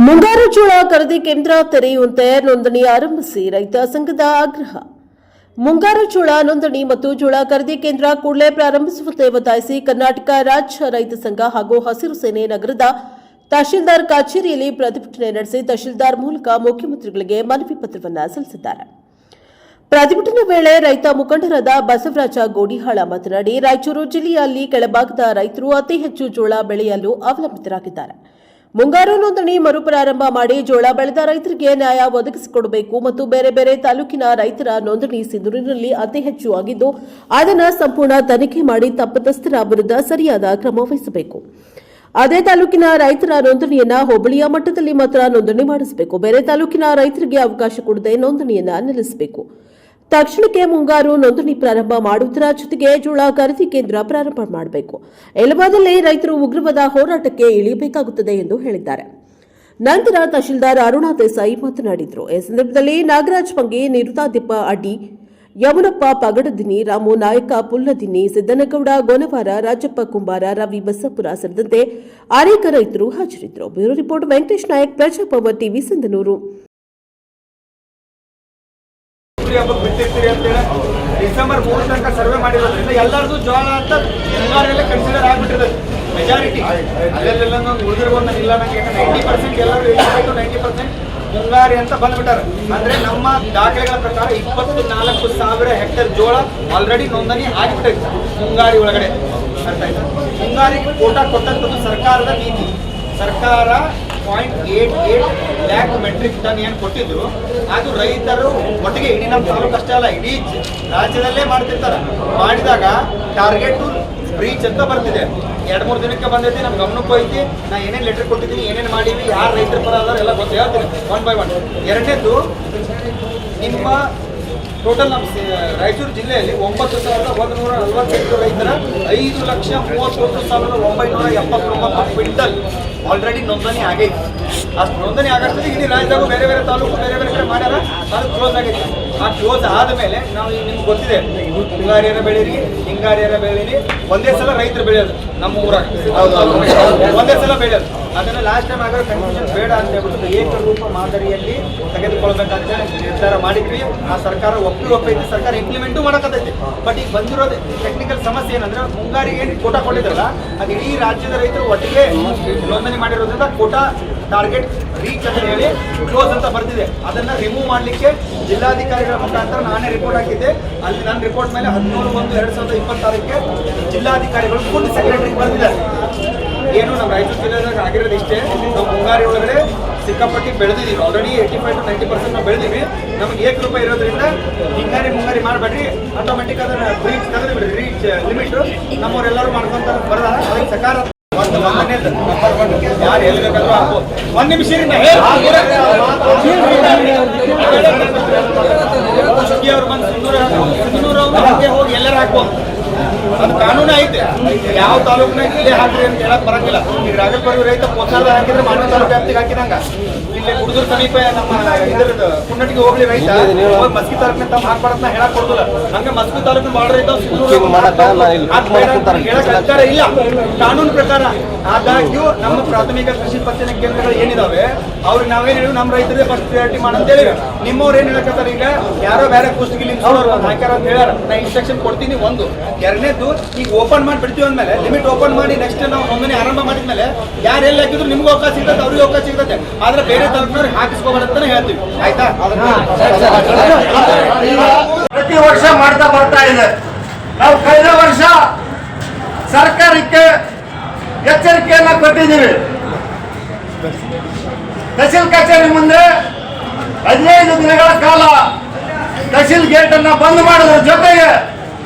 ಮುಂಗಾರು ಜೋಳ ಖರೀದಿ ಕೇಂದ್ರ ತೆರೆಯುವಂತೆ ನೋಂದಣಿ ಆರಂಭಿಸಿ ರೈತ ಸಂಘದ ಆಗ್ರಹ. ಮುಂಗಾರು ಜೋಳ ನೋಂದಣಿ ಮತ್ತು ಜೋಳ ಖರೀದಿ ಕೇಂದ್ರ ಕೂಡಲೇ ಪ್ರಾರಂಭಿಸುವಂತೆ ಒತ್ತಾಯಿಸಿ ಕರ್ನಾಟಕ ರಾಜ್ಯ ರೈತ ಸಂಘ ಹಾಗೂ ಹಸಿರು ಸೇನೆ ನಗರದ ತಹಶೀಲ್ದಾರ್ ಕಚೇರಿಯಲ್ಲಿ ಪ್ರತಿಭಟನೆ ನಡೆಸಿ ತಹಶೀಲ್ದಾರ್ ಮೂಲಕ ಮುಖ್ಯಮಂತ್ರಿಗಳಿಗೆ ಮನವಿ ಪತ್ರವನ್ನು ಸಲ್ಲಿಸಿದ್ದಾರೆ. ಪ್ರತಿಭಟನೆ ವೇಳೆ ರೈತ ಮುಖಂಡರಾದ ಬಸವರಾಜ ಗೋಡಿಹಾಳ ಮಾತನಾಡಿ, ರಾಯಚೂರು ಜಿಲ್ಲೆಯಲ್ಲಿ ಕೆಳಭಾಗದ ರೈತರು ಅತಿ ಹೆಚ್ಚು ಜೋಳ ಬೆಳೆಯಲು ಅವಲಂಬಿತರಾಗಿದ್ದಾರೆ. ಮುಂಗಾರು ನೋಂದಣಿ ಮರುಪ್ರಾರಂಭ ಮಾಡಿ ಜೋಳ ಬೆಳೆದ ರೈತರಿಗೆ ನ್ಯಾಯ ಒದಗಿಸಿಕೊಡಬೇಕು ಮತ್ತು ಬೇರೆ ಬೇರೆ ತಾಲೂಕಿನ ರೈತರ ನೋಂದಣಿ ಸಿಂಧೂರಿನಲ್ಲಿ ಅತಿ ಹೆಚ್ಚು ಆಗಿದ್ದು ಅದನ್ನು ಸಂಪೂರ್ಣ ತನಿಖೆ ಮಾಡಿ ತಪ್ಪಿತಸ್ಥರ ವಿರುದ್ಧ ಸರಿಯಾದ ಕ್ರಮ ವಹಿಸಬೇಕು. ಅದೇ ತಾಲೂಕಿನ ರೈತರ ನೋಂದಣಿಯನ್ನ ಹೋಬಳಿಯ ಮಟ್ಟದಲ್ಲಿ ಮಾತ್ರ ನೋಂದಣಿ ಮಾಡಿಸಬೇಕು. ಬೇರೆ ತಾಲೂಕಿನ ರೈತರಿಗೆ ಅವಕಾಶ ಕೊಡದೆ ನೋಂದಣಿಯನ್ನ ನಿಲ್ಲಿಸಬೇಕು. ತಕ್ಷಣಕ್ಕೆ ಮುಂಗಾರು ನೋಂದಣಿ ಪ್ರಾರಂಭ ಮಾಡುವುದರ ಜೊತೆಗೆ ಜೋಳ ಖರೀದಿ ಕೇಂದ್ರ ಪ್ರಾರಂಭ ಮಾಡಬೇಕು. ಇಲ್ಲವಾದಲ್ಲಿ ರೈತರು ಉಗ್ರವಾದ ಹೋರಾಟಕ್ಕೆ ಇಳಿಯಬೇಕಾಗುತ್ತದೆ ಎಂದು ಹೇಳಿದ್ದಾರೆ. ನಂತರ ತಹಶೀಲ್ದಾರ್ ಅರುಣಾ ದೇಸಾಯಿ ಮಾತನಾಡಿದರು. ಈ ಸಂದರ್ಭದಲ್ಲಿ ನಾಗರಾಜ್ ಪಂಗೆ, ನಿರುತಾದಿಪ್ಪ ಅಡ್ಡಿ, ಯಮುನಪ್ಪ ಪಗಡದಿನಿ, ರಾಮು ನಾಯಕ ಪುಲ್ಲದಿನಿ, ಸಿದ್ದನಗೌಡ ಗೋನವಾರ, ರಾಜಪ್ಪ ಕುಂಬಾರ, ರವಿ ಬಸಪುರ ಸೇರಿದಂತೆ ಅನೇಕ ರೈತರು ಹಾಜರಿದ್ದರು. Bureau report Venkatesh Nayak, Praja Power TV, Sindhanur. ಬಿಟ್ಟಿರ್ತೀರಿ ಅಂತೇಳಿ ಡಿಸೆಂಬರ್ 3 ತನಕ ಸರ್ವೆ ಮಾಡಿರೋದ್ರಿಂದ ಎಲ್ಲರದು ಜೋಳ ಅಂತ ಮುಂಗಾರೆಲ್ಲ ಕನ್ಸಿಡರ್ ಆಗ್ಬಿಟ್ಟಿರೋದು ಮೆಜಾರಿಟಿ. ಅಲ್ಲೆಲ್ಲ ಉಳಿದಿರ್ಬೋದು ಇಲ್ಲ ನಂಗೆ 90% ಎಲ್ಲರೂ 90% ಮುಂಗಾರಿ ಅಂತ ಬಂದ್ಬಿಟ್ಟಾರೆ. ಅಂದ್ರೆ ನಮ್ಮ ದಾಖಲೆಗಳ ಪ್ರಕಾರ 24,000 ಹೆಕ್ಟೇರ್ ಜೋಳ ಆಲ್ರೆಡಿ ನೋಂದಣಿ ಆಗಿಬಿಟ್ಟೈತೆ ಮುಂಗಾರಿ ಒಳಗಡೆ. ಅರ್ಥ ಆಯ್ತಾ? ಮುಂಗಾರಿಗೆ ಕೋಟಾ ಕೊಟ್ಟಂಥದ್ದು ಸರ್ಕಾರದ ನೀತಿ. ಸರ್ಕಾರ 0.88 ಲ್ಯಾಕ್ ಮೆಟ್ರಿಕ್ ಟನ್ ಏನು ಕೊಟ್ಟಿದ್ರು ಅದು ರೈತರು ಒಟ್ಟಿಗೆ ಇಡೀ ನಮ್ಮ ತಾಲೂಕು ಅಷ್ಟೇ ಅಲ್ಲ ಇಡೀ ರಾಜ್ಯದಲ್ಲೇ ಮಾಡ್ತಿರ್ತಾರೆ. ಮಾಡಿದಾಗ ಟಾರ್ಗೆಟ್ ರೀಚ್ ಅಂತ ಬರ್ತಿದೆ. 2-3 ದಿನಕ್ಕೆ ಬಂದೈತಿ, ನಮ್ಮ ಗಮನಕ್ಕೂ ಐತಿ. ನಾ ಏನೇನು ಲೆಟರ್ ಕೊಟ್ಟಿದ್ದೀನಿ, ಏನೇನು ಮಾಡೀವಿ, ಯಾರು ರೈತರ ಪರ ಅದಾರ ಎಲ್ಲ ಗೊತ್ತು ಹೇಳ್ತೀನಿ ಒನ್ ಬೈ ಒನ್. ಎರಡನೇದು, ನಿಮ್ಮ ಟೋಟಲ್ ನಮ್ಮ ರಾಯಚೂರು ಜಿಲ್ಲೆಯಲ್ಲಿ 9,148 ರೈತರ 5,39,979 ಕ್ವಿಂಟಲ್ ಆಲ್ರೆಡಿ ನೋಂದಣಿ ಆಗೈತಿ. ಅಷ್ಟು ನೋಂದಣಿ ಆಗಷ್ಟೇ ಇಡೀ ರಾಜ್ಯದಾಗ ಬೇರೆ ಬೇರೆ ತಾಲೂಕು ಬೇರೆ ಬೇರೆ ಕಡೆ ಮಾಡ್ಯಾರ, ಅದು ಕ್ಲೋಸ್ ಆಗೈತಿ. ಆ ಕ್ಲೋಸ್ ಆದಮೇಲೆ ನಾವು ನಿಮ್ಗೆ ಗೊತ್ತಿದೆ, ಮುಂಗಾರಿಯರ ಬೆಳೀರಿ, ಹಿಂಗಾರಿಯರ ಬೆಳೀರಿ, ಒಂದೇ ಸಲ ರೈತರು ಬೆಳೆಯೋದು ನಮ್ಮ ಊರಾಗ ಒಂದೇ ಸಲ ಬೆಳೆಯೋದು. ಅದನ್ನ ಲಾಸ್ಟ್ ಟೈಮ್ ಆಗೋ ಕನ್ಫ್ಯೂಷನ್ ಬೇಡ ಅಂತ ಹೇಳ್ಬಿಟ್ಟು ಏಕರೂಪ ಮಾದರಿಯಲ್ಲಿ ತೆಗೆದುಕೊಳ್ಬೇಕಂತ ನಿರ್ಧಾರ ಮಾಡಿದ್ವಿ. ಆ ಸರ್ಕಾರ ಒಪ್ಪೈತಿ, ಸರ್ಕಾರ ಇಂಪ್ಲಿಮೆಂಟು ಮಾಡಕತ್ತೈತಿ. ಬಟ್ ಈಗ ಬಂದಿರೋದು ಟೆಕ್ನಿಕಲ್ ಸಮಸ್ಯೆ ಏನಂದ್ರೆ, ಮುಂಗಾರಿಗೆ ಏನು ಕೋಟಾ ಕೊಟ್ಟಿದ್ರಲ್ಲ ಅದು ಇಡೀ ರಾಜ್ಯದ ರೈತರು ಒಟ್ಟಿಗೆ ನೋಂದಣಿ ಮಾಡಿರೋದ್ರಿಂದ ಕೋಟಾ ಟಾರ್ಗೆಟ್ ರೀಚ್ ಅಂತ ಹೇಳಿ ಕ್ಲೋಸ್ ಅಂತ ಬರ್ತಿದೆ. ಅದನ್ನ ರಿಮೂವ್ ಮಾಡಲಿಕ್ಕೆ ಜಿಲ್ಲಾಧಿಕಾರಿಗಳ ಮುಖಾಂತರ ನಾನೇ ರಿಪೋರ್ಟ್ ಹಾಕಿದ್ದೆ. ಅಲ್ಲಿ ನನ್ನ ರಿಪೋರ್ಟ್ ಮೇಲೆ 13/1/2026ಕ್ಕೆ ಜಿಲ್ಲಾಧಿಕಾರಿಗಳು ಫುಡ್ ಸೆಕ್ರೆಟರಿಗೆ ಬಂದಿದ್ದಾರೆ. ಏನು ನಮ್ಮ ರಾಯಚೂರು ಜಿಲ್ಲೆದಾಗ ಆಗಿರೋದು ಇಷ್ಟೇ, ನಾವು ಮುಂಗಾರಿ ಒಳಗಡೆ ಸಿಕ್ಕಾಪಟ್ಟಿ ಬೆಳೆದಿದ್ದೀವಿ. ಆಲ್ರೆಡಿ 85 to 90% ನಾವು ಬೆಳೆದಿವಿ. ನಮಗೆ ₹1 ಇರೋದ್ರಿಂದ ಮುಂಗಾರಿ ಮಾಡಬೇಡ್ರಿ, ಆಟೋಮೆಟಿಕ್ ಅದನ್ನ ರೀಚ್ ತೆಗೆದು ರೀಚ್ ಲಿಮಿಟ್ ನಮ್ಮವರೆಲ್ಲರೂ ಮಾಡ್ಕೊಂತ ಬರೋದ. ಅದಕ್ಕೆ ಸಕಾರ ಯಾರು ಹೇಳ್ಬೇಕಾದ್ರೂ ಆಗ್ಬೋದು. 1 ನಿಮಿಷ ಅವ್ರು ಬಂದು ಸಿಂಧೂರು ಹಾಗೆ ಹೋಗಿ ಎಲ್ಲರೂ ಹಾಕ್ಬೋದು. ಅದು ಕಾನೂನು ಐತೆ. ಯಾವ ತಾಲೂಕಿನಾಗ ಇಲ್ಲೇ ಹಾಕ್ರಿ ಅಂತ ಹೇಳಕ್ ಬರಂಗಿಲ್ಲ. ಈಗ ರಾಗಲ್ಪುರ ರೈತ ಪೋಚಾರದ ಹಾಕಿದ್ರೆ ಮಾನವ ತಾಲೂಕು ವ್ಯಾಪ್ತಿಗೆ ಹಾಕಿದಂಗ ಇಲ್ಲೇ ಕುಡಿದ್ರ ಸಮೀಪ ನಮ್ಮ ಇದ್ರದ್ದು ಕುನ್ನಟಿಗೆ ಹೋಗ್ಲಿ ರೈತ ಮಸ್ಕಿ ತಾಲೂಕಿನ ತಮ್ಮ ಹಾಕ್ಬಾರ್ದ ಹೇಳಕ್ ಕೊಡುದಿಲ್ಲ. ಹಂಗೆ ಮಸ್ಕಿ ತಾಲೂಕಿನ ಬಾಳ ರೈತ ಹೇಳಕ್ ಅಧಿಕಾರ ಇಲ್ಲ ಕಾನೂನು ಪ್ರಕಾರ. ಆದಾಗ್ಯೂ ನಮ್ಮ ಪ್ರಾಥಮಿಕ ಕೃಷಿ ಪತ್ತಿನ ಕೇಂದ್ರಗಳು ಏನಿದಾವೆ ಅವ್ರಿಗೆ ನಾವೇನು ಹೇಳಿ ನಮ್ಮ ರೈತರಿಗೆ ಫಸ್ಟ್ ಪ್ರಿಯಾರಿಟಿ ಮಾಡಂತ ಹೇಳಿವಿ. ನಿಮ್ಮವ್ರು ಏನ್ ಹೇಳಕತ್ತಾರ, ಈಗ ಯಾರೋ ಬೇರೆ ಪೋಸ್ಟ್ಗೆ ಹಾಕ್ಯಾರ ಅಂತ ಹೇಳ್ಯಾರ. ನಾ ಇನ್ಸ್ಟ್ರಕ್ಷನ್ ಕೊಡ್ತೀನಿ. ಒಂದು. ಎರಡನೇದು, ಈಗ ಓಪನ್ ಮಾಡಿ ಬಿಡ್ತೀವಿ ಅಂದ್ಮೇಲೆ ಲಿಮಿಟ್ ಓಪನ್ ಮಾಡಿ ನೆಕ್ಸ್ಟ್ ನಾವು ನೋಂದಣಿ ಆರಂಭ ಮಾಡಿದ್ಮೇಲೆ ಯಾರು ಎಲ್ಲಿ ಹಾಕಿದ್ರು ನಿಮ್ಗೂ ಅವಕಾಶ ಸಿಗ್ತದೆ, ಅವ್ರಿಗೆ ಅವಕಾಶ ಸಿಗ್ತದೆ. ಆದ್ರೆ ಬೇರೆ ತಾಲೂಕಿನವ್ರಿಗೆ ಹಾಕಿಸ್ಕೋಬಾರ್ದಂತಾನೆ ಹೇಳ್ತೀವಿ. ಆಯ್ತಾ? ಪ್ರತಿ ವರ್ಷ ಮಾಡ್ತಾ ಬರ್ತಾ ಇದೆ. ನಾವು ಕಳೆದ ವರ್ಷ ಸರ್ಕಾರಕ್ಕೆ ಎಚ್ಚರಿಕೆಯನ್ನ ಕೊಟ್ಟಿದ್ದೀವಿ. ತಹಶೀಲ್ ಕಚೇರಿ ಮುಂದೆ 15 ದಿನಗಳ ಕಾಲ ತಹಶೀಲ್ ಗೇಟ್ ಅನ್ನ ಬಂದ್ ಮಾಡೋದ್ರ ಜೊತೆಗೆ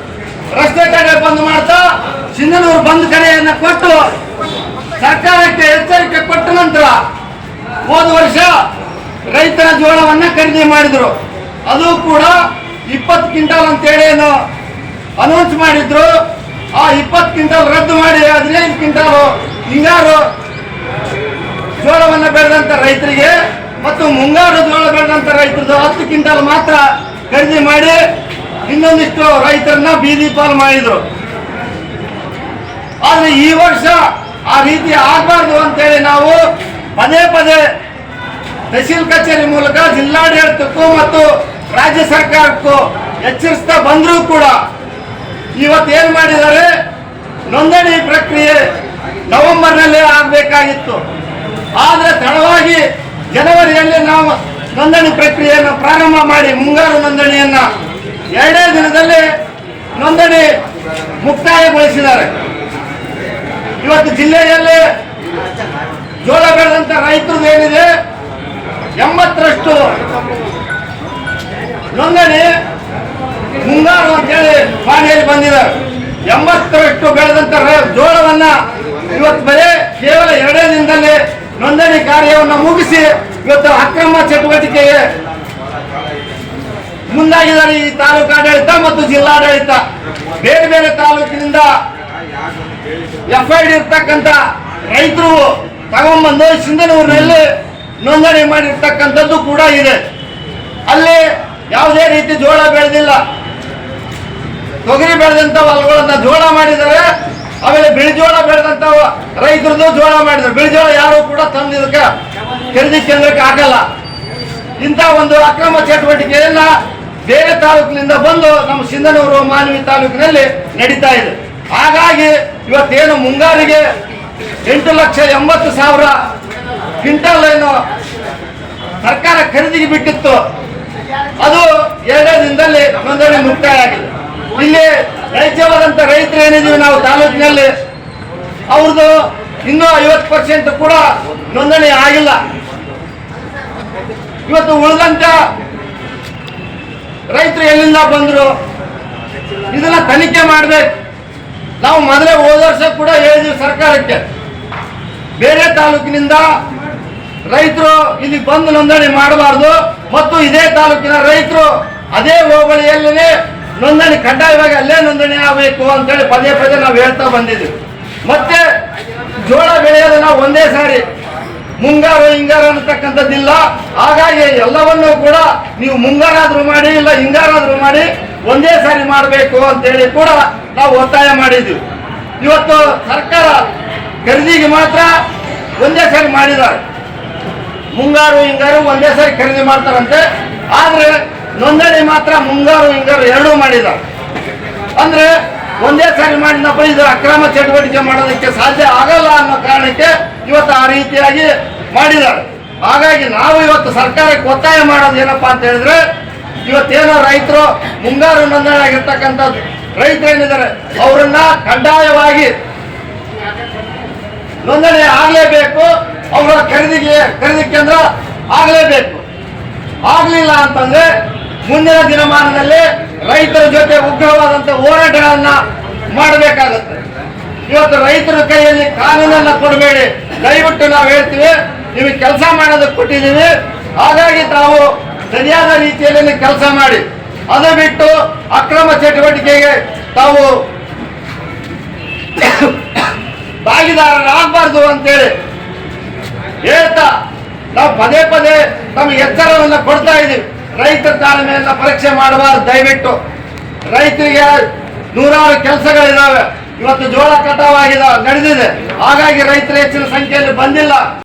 ರಸ್ತೆ ಕಡೆ ಬಂದ್ ಮಾಡ್ತಾ ಸಿಂಧನೂರು ಬಂದ್ ಕರೆಯನ್ನ ಕೊಟ್ಟು ಸರ್ಕಾರಕ್ಕೆ ಎಚ್ಚರಿಕೆ ಕೊಟ್ಟ ನಂತರ ಹೋದ ವರ್ಷ ರೈತರ ಜೋಳವನ್ನ ಖರೀದಿ ಮಾಡಿದ್ರು. ಅದು ಕೂಡ 20 ಕ್ವಿಂಟಲ್ ಅಂತೇಳಿ ಏನು ಅನೌನ್ಸ್ ಮಾಡಿದ್ರು. ಆ 20 ಕ್ವಿಂಟಲ್ ರದ್ದು ಮಾಡಿ 15 ಕ್ವಿಂಟಲ್ ಹಿಂಗಾರು ಜೋಳವನ್ನು ಬೆಳೆದಂತ ರೈತರಿಗೆ ಮತ್ತು ಮುಂಗಾರು ಜೋಳ ಬೆಳೆದಂತ ರೈತರದ್ದು 10 ಕ್ವಿಂಟಲ್ ಮಾತ್ರ ಖರೀದಿ ಮಾಡಿ ಇನ್ನೊಂದಿಷ್ಟು ರೈತರನ್ನ ಬೀದಿ ಪಾಲು ಮಾಡಿದ್ರು. ಆದ್ರೆ ಈ ವರ್ಷ ಆ ರೀತಿ ಆಗಬಾರ್ದು ಅಂತೇಳಿ ನಾವು ಪದೇ ಪದೇ ತಹಸೀಲ್ ಕಚೇರಿ ಮೂಲಕ ಜಿಲ್ಲಾಡಳಿತಕ್ಕೂ ಮತ್ತು ರಾಜ್ಯ ಸರ್ಕಾರಕ್ಕೂ ಎಚ್ಚರಿಸ್ತಾ ಬಂದರೂ ಕೂಡ ಇವತ್ತು ಏನ್ ಮಾಡಿದ್ದಾರೆ, ನೋಂದಣಿ ಪ್ರಕ್ರಿಯೆ ನವೆಂಬರ್ನಲ್ಲೇ ಆಗಬೇಕಾಗಿತ್ತು. ಆದರೆ ತಡವಾಗಿ ಜನವರಿಯಲ್ಲಿ ನಾವು ನೋಂದಣಿ ಪ್ರಕ್ರಿಯೆಯನ್ನು ಪ್ರಾರಂಭ ಮಾಡಿ ಮುಂಗಾರು ನೋಂದಣಿಯನ್ನ 2 ದಿನದಲ್ಲಿ ನೋಂದಣಿ ಮುಕ್ತಾಯಗೊಳಿಸಿದ್ದಾರೆ. ಇವತ್ತು ಜಿಲ್ಲೆಯಲ್ಲಿ ಜೋಳ ಬೆಳೆದಂತ ರೈತರು ಏನಿದೆ 80ರಷ್ಟು ನೋಂದಣಿ ಮುಂಗಾರು ಅಂತೇಳಿ ಪಾಣಿಯಲ್ಲಿ ಬಂದಿದ್ದಾರೆ. 80ರಷ್ಟು ಬೆಳೆದಂತ ಜೋಳವನ್ನ ಇವತ್ತು ಬರೀ ಕೇವಲ 2 ದಿನದಲ್ಲಿ ನೋಂದಣಿ ಕಾರ್ಯವನ್ನು ಮುಗಿಸಿ ಇವತ್ತು ಅಕ್ರಮ ಚಟುವಟಿಕೆಗೆ ಮುಂದಾಗಿದ್ದಾರೆ ಈ ತಾಲೂಕು ಆಡಳಿತ ಮತ್ತು ಜಿಲ್ಲಾಡಳಿತ. ಬೇರೆ ಬೇರೆ ತಾಲೂಕಿನಿಂದ FID ಇರ್ತಕ್ಕಂಥ ರೈತರು ತಗೊಂಡ್ಬಂದು ಸಿಂಧನೂರಿನಲ್ಲಿ ನೋಂದಣಿ ಮಾಡಿರ್ತಕ್ಕಂಥದ್ದು ಕೂಡ ಇದೆ. ಅಲ್ಲಿ ಯಾವುದೇ ರೀತಿ ಜೋಳ ಬೆಳೆದಿಲ್ಲ, ತೊಗರಿ ಬೆಳೆದಂತ ಹೊಲಗಳನ್ನ ಜೋಳ ಮಾಡಿದ್ದಾರೆ. ಆಮೇಲೆ ಬಿಳಿಜೋಳ ಬೆಳೆದಂತ ರೈತರದ್ದು ಜೋಳ ಮಾಡಿದ್ದಾರೆ. ಬಿಳಿಜೋಳ ಯಾರು ಕೂಡ ತಂದಿದ್ದಕ್ಕೆ ಖರೀದಿ ಕೇಂದ್ರಕ್ಕೆ ಆಗಲ್ಲ. ಇಂಥ ಒಂದು ಅಕ್ರಮ ಚಟುವಟಿಕೆಯನ್ನ ಬೇರೆ ತಾಲೂಕಿನಿಂದ ಬಂದು ನಮ್ಮ ಸಿಂಧನೂರು ಮಾನ್ವಿ ತಾಲೂಕಿನಲ್ಲಿ ನಡೀತಾ ಇದೆ. ಹಾಗಾಗಿ ಇವತ್ತೇನು ಮುಂಗಾರಿಗೆ 8,80,000 ಕ್ವಿಂಟಲ್ ಏನು ಸರ್ಕಾರ ಖರೀದಿಗೆ ಬಿಟ್ಟಿತ್ತು, ಅದು 2 ದಿನದಲ್ಲಿ ನೋಂದಣಿ ಮುಕ್ತಾಯ ಆಗಿದೆ. ಇಲ್ಲಿ ನೈಜವಾದಂತ ರೈತರು ಏನಿದೀವಿ ನಾವು ತಾಲೂಕಿನಲ್ಲಿ, ಅವ್ರದ್ದು ಇನ್ನೂ 50% ಕೂಡ ನೋಂದಣಿ ಆಗಿಲ್ಲ. ಇವತ್ತು ಉಳಿದಂತ ರೈತರು ಎಲ್ಲಿಂದ ಬಂದ್ರು ಇದನ್ನ ತನಿಖೆ ಮಾಡ್ಬೇಕು. ನಾವು ಮೊದಲೇ ಹೋದ ವರ್ಷ ಕೂಡ ಹೇಳಿದ್ವಿ ಸರ್ಕಾರಕ್ಕೆ, ಬೇರೆ ತಾಲೂಕಿನಿಂದ ರೈತರು ಇಲ್ಲಿ ಬಂದು ನೋಂದಣಿ ಮಾಡಬಾರ್ದು ಮತ್ತು ಇದೇ ತಾಲೂಕಿನ ರೈತರು ಅದೇ ಹೋಬಳಿಯಲ್ಲೇ ನೋಂದಣಿ ಕಡ್ಡಾಯವಾಗಿ ಅಲ್ಲೇ ನೋಂದಣಿ ಆಗಬೇಕು ಅಂತೇಳಿ ಪದೇ ಪದೇ ನಾವು ಹೇಳ್ತಾ ಬಂದಿದ್ವಿ. ಮತ್ತೆ ಜೋಳ ಬೆಳೆಯೋದು ನಾವು ಒಂದೇ ಸಾರಿ ಮುಂಗಾರು ಹಿಂಗಾರು ಅನ್ನತಕ್ಕಂಥದ್ದಿಲ್ಲ. ಹಾಗಾಗಿ ಎಲ್ಲವನ್ನೂ ಕೂಡ ನೀವು ಮುಂಗಾರಾದ್ರೂ ಮಾಡಿ ಇಲ್ಲ ಹಿಂಗಾರಾದ್ರೂ ಮಾಡಿ ಒಂದೇ ಸಾರಿ ಮಾಡಬೇಕು ಅಂತೇಳಿ ಕೂಡ ನಾವು ಒತ್ತಾಯ ಮಾಡಿದ್ವಿ. ಇವತ್ತು ಸರ್ಕಾರ ಖರೀದಿಗೆ ಮಾತ್ರ ಒಂದೇ ಸಾರಿ ಮಾಡಿದ್ದಾರೆ, ಮುಂಗಾರು ಹಿಂಗಾರು ಒಂದೇ ಸಾರಿ ಖರೀದಿ ಮಾಡ್ತಾರಂತೆ. ಆದ್ರೆ ನೋಂದಣಿ ಮಾತ್ರ ಮುಂಗಾರು ಹಿಂಗಾರು ಎರಡೂ ಮಾಡಿದ್ದಾರೆ. ಅಂದ್ರೆ ಒಂದೇ ಸಾರಿ ಮಾಡಿದಪ್ಪ ಇದು ಅಕ್ರಮ ಚಟುವಟಿಕೆ ಮಾಡೋದಕ್ಕೆ ಸಾಧ್ಯ ಆಗಲ್ಲ ಅನ್ನೋ ಕಾರಣಕ್ಕೆ ಇವತ್ತು ಆ ರೀತಿಯಾಗಿ ಮಾಡಿದ್ದಾರೆ. ಹಾಗಾಗಿ ನಾವು ಇವತ್ತು ಸರ್ಕಾರಕ್ಕೆ ಒತ್ತಾಯ ಮಾಡೋದು ಏನಪ್ಪಾ ಅಂತ ಹೇಳಿದ್ರೆ, ಇವತ್ತೇನೋ ರೈತರು ಮುಂಗಾರು ನೋಂದಣಿ ಆಗಿರ್ತಕ್ಕಂಥದ್ದು ರೈತರು ಏನಿದ್ದಾರೆ ಅವರನ್ನ ಕಡ್ಡಾಯವಾಗಿ ನೋಂದಣಿ ಆಗಲೇಬೇಕು, ಅವರ ಖರೀದಿ ಕೇಂದ್ರ ಆಗಲೇಬೇಕು. ಆಗ್ಲಿಲ್ಲ ಅಂತಂದ್ರೆ ಮುಂದಿನ ದಿನಮಾನದಲ್ಲಿ ರೈತರ ಜೊತೆ ಉಗ್ರವಾದಂತ ಹೋರಾಟಗಳನ್ನ ಮಾಡಬೇಕಾಗುತ್ತೆ. ಇವತ್ತು ರೈತರ ಕೈಯಲ್ಲಿ ಕಾನೂನನ್ನ ಕೊಡಬೇಡಿ, ದಯವಿಟ್ಟು ನಾವು ಹೇಳ್ತೀವಿ, ನಿಮಗೆ ಕೆಲಸ ಮಾಡೋದಕ್ಕೆ ಕೊಟ್ಟಿದ್ದೀವಿ, ಹಾಗಾಗಿ ತಾವು ಸರಿಯಾದ ರೀತಿಯಲ್ಲಿ ಕೆಲಸ ಮಾಡಿ, ಅದು ಬಿಟ್ಟು ಅಕ್ರಮ ಚಟುವಟಿಕೆಗೆ ತಾವು ಭಾಗಿದಾರರಾಗಬಾರ್ದು ಅಂತೇಳಿ ಹೇಳ್ತಾ ನಾವು ಪದೇ ಪದೇ ತಮಗೆ ಎಚ್ಚರವನ್ನು ಕೊಡ್ತಾ ಇದ್ದೀವಿ. ರೈತರ ತಾಳ್ಮೆಯನ್ನ ಪರೀಕ್ಷೆ ಮಾಡಬಾರ್ದು. ದಯವಿಟ್ಟು ರೈತರಿಗೆ ನೂರಾರು ಕೆಲಸಗಳಿದಾವೆ. ಇವತ್ತು ಜೋಳ ಕಟಾವಾಗಿದೆ ನಡೆದಿದೆ, ಹಾಗಾಗಿ ರೈತರು ಹೆಚ್ಚಿನ ಸಂಖ್ಯೆಯಲ್ಲಿ ಬಂದಿಲ್ಲ.